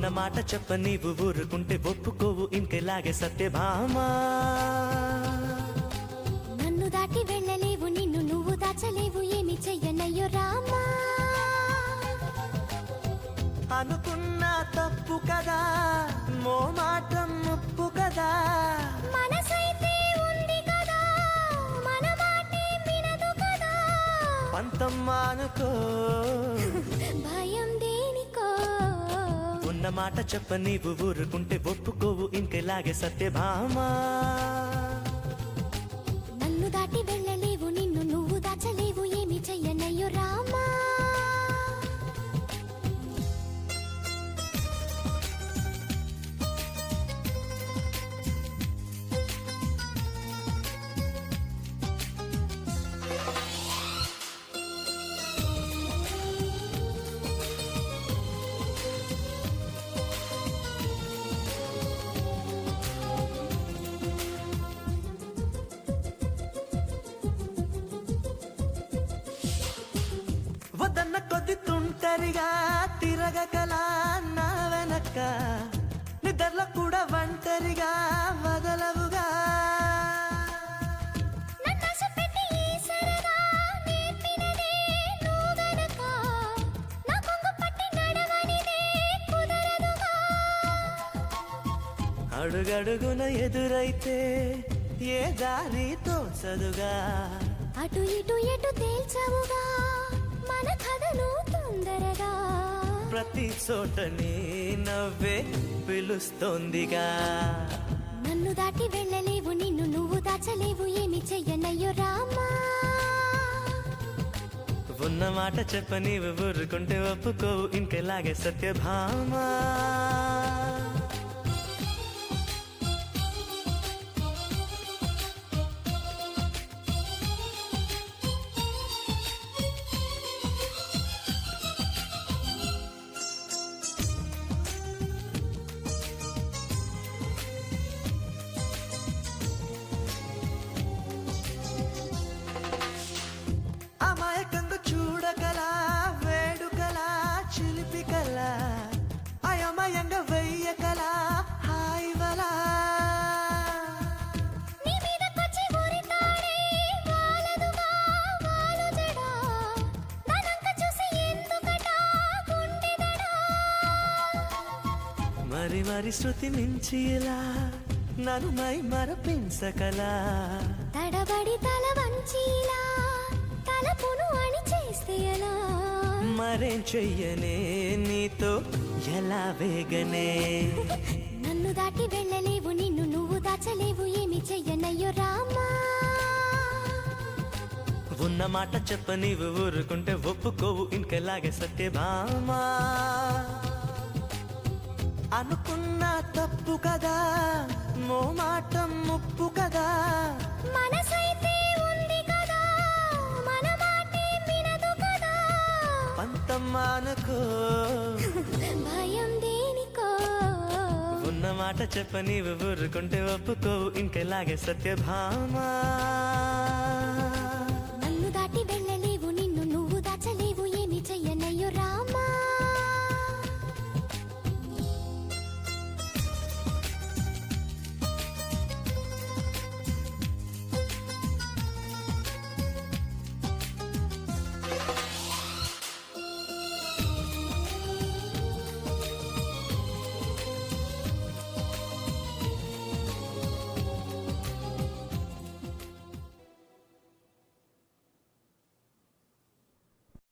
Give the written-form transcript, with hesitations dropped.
ఉన్న మాట చెప్ప నీవు ఊరుకుంటే ఒప్పుకోవు ఇంకెలాగే సత్యభామా. నన్ను దాటి వెళ్ళలేవు, నిన్ను నువ్వు దాచలేవు, ఏమి చెయ్యనయ్యో రామా. అనుకున్నా తప్పు కదా, మోమాటం ముప్పు కదా, మనసైతే ఉంది కదా, మన మాటే వినదు కదా. పంతం మానుకో, భయం దేనికో. ఉన్న మాట చెప్ప నీవు ఊరుకుంటే ఒప్పుకోవు ఇంకెలాగే సత్యభామా. నన్ను దాటి వెళ్ళలేవు, నిన్ను నువ్వు దాచలేవు, ఏమి చెయ్యనయ్యో రామా. వదన్న కొద్ది తుంటరిగా తిరగకలా నా వెనక్క, నిద్రలో కూడా ఒంటరిగా వదలవుగా. అడుగడుగున ఎదురైతే ఏ దారి తోచదుగా, అటు ఇటు ఎటు తేల్చవుగా మన కథను తొందరగా. ప్రతి చోట నీ నవ్వే పిలుస్తోందిగా. నన్ను దాటి వెళ్ళలేవు, నిన్ను నువ్వు దాచలేవు, ఏమి చెయ్యనయ్యో రామా. ఉన్న మాట చెప్ప నీవు ఊరుకుంటే ఒప్పుకోవు ఇంకెలాగే సత్యభామా. అమాయకంగా చూడకలా, వేడుకలా, చిలిపికలా, అయమయంగా వెయ్యకలా, హాయివలా. మరి మరి శృతి మించి ఇలా నన్ను మై మరపించకలా, తడబడి తల వంచిలా తలపును అని చేస్తే ఎలా. మరేం చెయ్యనే నీతో ఎలా వేగనే. నన్ను దాటి వెళ్ళలేవు, నిన్ను నువ్వు దాచలేవు, ఏమి చెయ్యనయ్యో రామా. ఉన్న మాట చెప్ప నీవు ఊరుకుంటే ఒప్పుకోవు ఇంకెలాగే సత్యభామా. అనుకున్నా తప్పు కదా, మోమాటం ముప్పు కదా, మనసైతే ఉంది కదా, మన మాటే వినదు కదా. పంతం మానుకో, భయం దేనికో. ఉన్న మాట చెప్ప నీవు ఊరుకుంటే ఒప్పుకోవు ఇంకెలాగే సత్యభామా.